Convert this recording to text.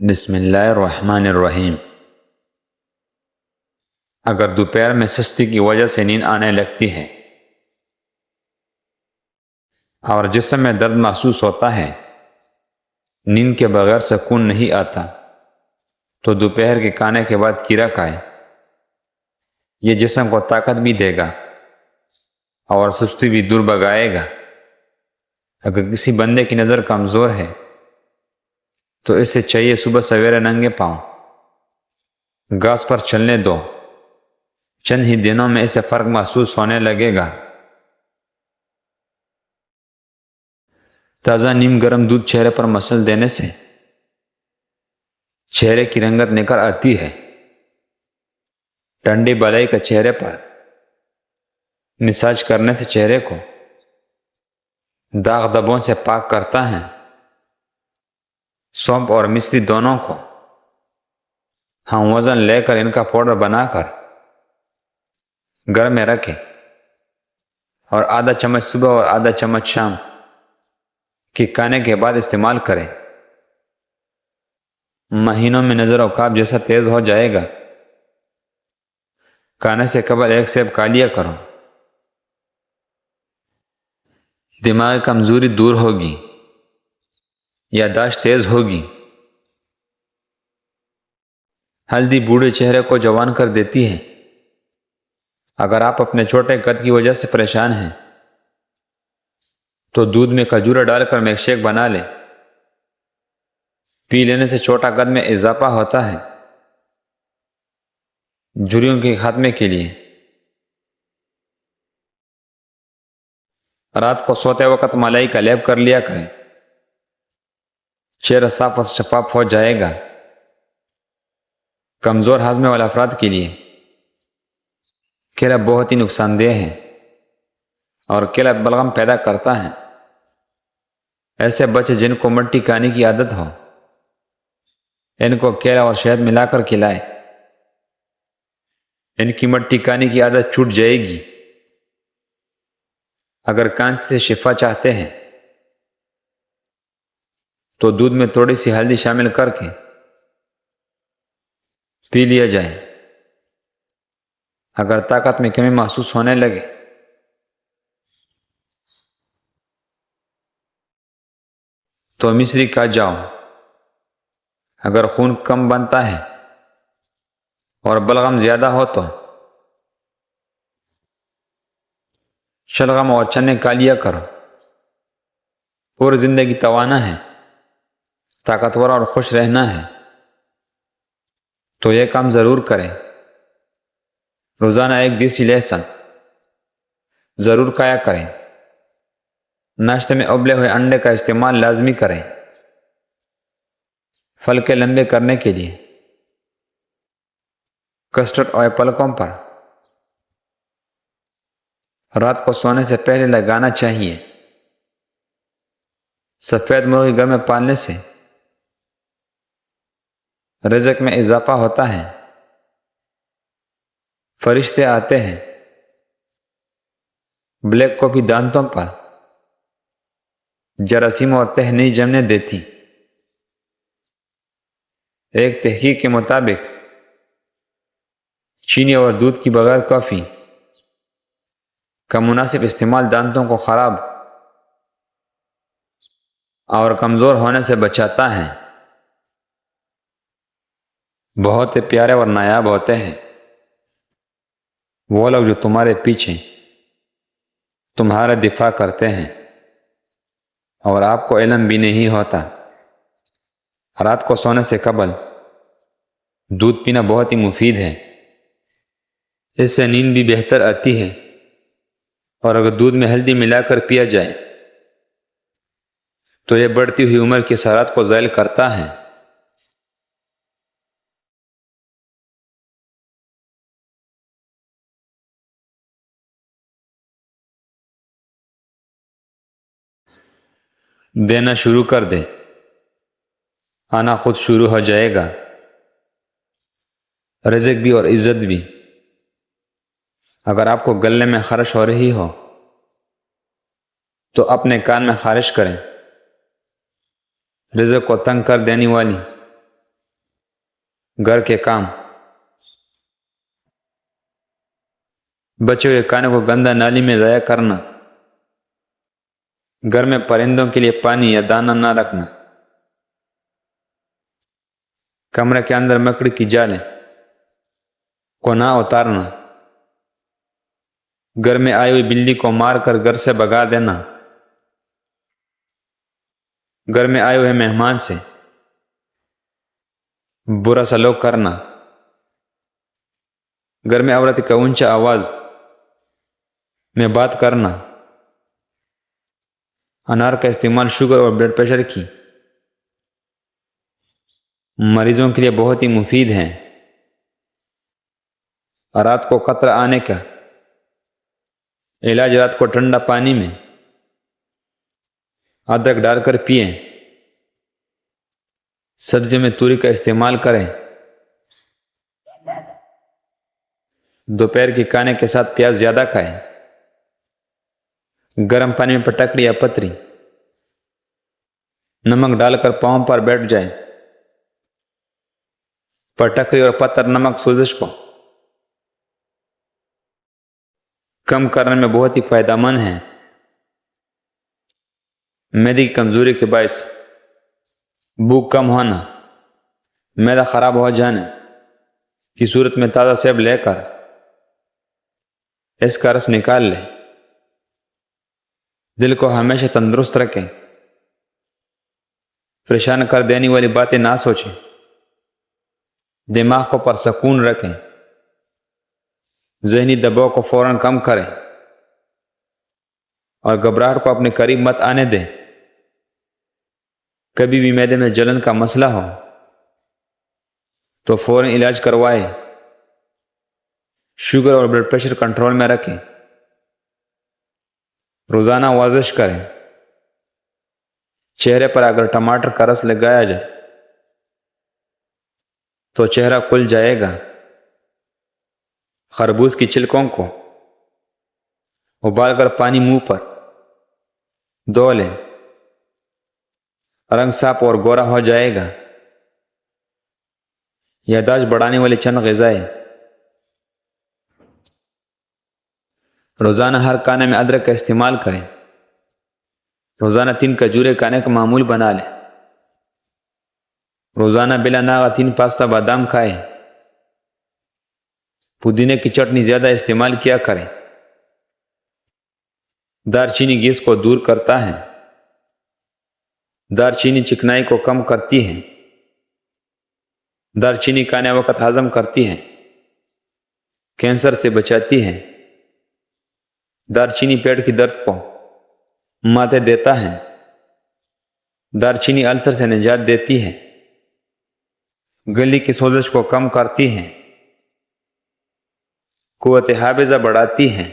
بسم اللہ الرحمن الرحیم۔ اگر دوپہر میں سستی کی وجہ سے نیند آنے لگتی ہے اور جسم میں درد محسوس ہوتا ہے، نیند کے بغیر سکون نہیں آتا، تو دوپہر کے کھانے کے بعد کھیرا کھائے۔ یہ جسم کو طاقت بھی دے گا اور سستی بھی دور بھگائے گا۔ اگر کسی بندے کی نظر کمزور ہے تو اسے چاہیے صبح سویرے ننگے پاؤں گھاس پر چلنے دو، چند ہی دنوں میں اسے فرق محسوس ہونے لگے گا۔ تازہ نیم گرم دودھ چہرے پر مسل دینے سے چہرے کی رنگت نکھر آتی ہے۔ ٹھنڈی بالائی کا چہرے پر مساج کرنے سے چہرے کو داغ دھبوں سے پاک کرتا ہے۔ سونف اور مصری دونوں کو ہم وزن لے کر ان کا پاؤڈر بنا کر گھر میں رکھیں اور آدھا چمچ صبح اور آدھا چمچ شام کے کھانے کے بعد استعمال کریں۔ مہینوں میں نظر و خواب جیسا تیز ہو جائے گا۔ کھانے سے قبل ایک سیب کھا لیا کرو۔ دماغی کمزوری دور ہوگی، یادداشت تیز ہوگی۔ ہلدی بوڑھے چہرے کو جوان کر دیتی ہے۔ اگر آپ اپنے چھوٹے قد کی وجہ سے پریشان ہیں تو دودھ میں کھجورا ڈال کر میک شیک بنا لیں۔ پی لینے سے چھوٹا قد میں اضافہ ہوتا ہے۔ جھریوں کے خاتمے کے لیے رات کو سوتے وقت ملائی کا لیپ کر لیا کریں، چہرہ صاف اور شفاف ہو جائے گا۔ کمزور ہاضمے والے افراد کے لیے کیلا بہت ہی نقصان دہ ہے اور کیلا بلغم پیدا کرتا ہے۔ ایسے بچے جن کو مٹی کھانے کی عادت ہو، ان کو کیلا اور شہد ملا کر کھلائے، ان کی مٹی کھانے کی عادت چھوٹ جائے گی۔ اگر کانسی سے شفا چاہتے ہیں تو دودھ میں تھوڑی سی ہلدی شامل کر کے پی لیا جائے۔ اگر طاقت میں کمی محسوس ہونے لگے تو مصری کھا جاؤ۔ اگر خون کم بنتا ہے اور بلغم زیادہ ہو تو شلغم اور چنے کھا لیا کرو۔ پوری زندگی توانا ہے، طاقتور اور خوش رہنا ہے تو یہ کام ضرور کریں۔ روزانہ ایک دیسی لہسن ضرور کھایا کریں۔ ناشتے میں ابلے ہوئے انڈے کا استعمال لازمی کریں۔ پھل کے لمبے کرنے کے لیے کسٹرڈ آئل پلکوں پر رات کو سونے سے پہلے لگانا چاہیے۔ سفید مرغی گھر میں پالنے سے رزق میں اضافہ ہوتا ہے۔ فرشتے آتے ہیں۔ بلیک کافی دانتوں پر جراثیم اور تہ نہیں جمنے دیتی۔ ایک تحقیق کے مطابق چینی اور دودھ کی بغیر کافی کا مناسب استعمال دانتوں کو خراب اور کمزور ہونے سے بچاتا ہے۔ بہت پیارے اور نایاب ہوتے ہیں وہ لوگ جو تمہارے پیچھے تمہارا دفاع کرتے ہیں اور آپ کو علم بھی نہیں ہوتا۔ رات کو سونے سے قبل دودھ پینا بہت ہی مفید ہے۔ اس سے نیند بھی بہتر آتی ہے، اور اگر دودھ میں ہلدی ملا کر پیا جائے تو یہ بڑھتی ہوئی عمر کی اثرات کو زائل کرتا ہے۔ دینا شروع کر دے، آنا خود شروع ہو جائے گا۔ رزق بھی اور عزت بھی۔ اگر آپ کو گلے میں خارش ہو رہی ہو تو اپنے کان میں خارش کریں۔ رزق کو تنگ کر دینے والی گھر کے کام، بچے ہوئے کھانے کو گندا نالی میں ضائع کرنا، گھر میں پرندوں کے لیے پانی یا دانہ نہ رکھنا، کمرے کے اندر مکڑی کی جالیں کو نہ اتارنا، گھر میں آئی ہوئی بلی کو مار کر گھر سے بھگا دینا، گھر میں آئے ہوئے مہمان سے برا سلوک کرنا، گھر میں عورت کا اونچا آواز میں بات کرنا، انار کا استعمال شوگر اور بلڈ پریشر کی مریضوں کے لیے بہت ہی مفید ہیں۔ رات کو قطرہ آنے کا علاج، رات کو ٹھنڈا پانی میں ادرک ڈال کر پئیں، سبزی میں توری کا استعمال کریں، دوپہر کے کھانے کے ساتھ پیاز زیادہ کھائیں، گرم پانی میں پٹکڑی یا پتری نمک ڈال کر پاؤں پر بیٹھ جائیں، پٹکڑی اور پتھر نمک سوزش کو کم کرنے میں بہت ہی فائدہ مند ہیں۔ معدے کی کمزوری کے باعث بھوک کم ہونا، معدہ خراب ہو جانے کی صورت میں تازہ سیب لے کر اس کا رس نکال لیں، دل کو ہمیشہ تندرست رکھیں، پریشان کر دینے والی باتیں نہ سوچیں، دماغ کو پرسکون رکھیں، ذہنی دباؤ کو فوراً کم کریں اور گھبراہٹ کو اپنے قریب مت آنے دیں۔ کبھی بھی معدے میں جلن کا مسئلہ ہو تو فوراً علاج کروائیں، شوگر اور بلڈ پریشر کنٹرول میں رکھیں، روزانہ ورزش کریں، چہرے پر اگر ٹماٹر کا رس لگایا جائے تو چہرہ کھل جائے گا، خربوز کی چھلکوں کو ابال کر پانی منہ پر دھو لیں، رنگ صاف اور گورا ہو جائے گا۔ یادداشت بڑھانے والی چند غذائیں، روزانہ ہر کھانے میں ادرک کا استعمال کریں، روزانہ 3 کھجوریں کھانے کا معمول بنا لیں، روزانہ بلا ناغہ 3 پاستہ بادام کھائیں، پودینے کی چٹنی زیادہ استعمال کیا کریں، دار چینی گیس کو دور کرتا ہے، دار چینی چکنائی کو کم کرتی ہے، دار چینی کھانے وقت ہضم کرتی ہے، کینسر سے بچاتی ہے، دار چینی پیٹ کی درد کو ماتے دیتا ہے، دار چینی السر سے نجات دیتی ہے، گلے کی سوزش کو کم کرتی ہے، قوت حافظہ بڑھاتی ہے۔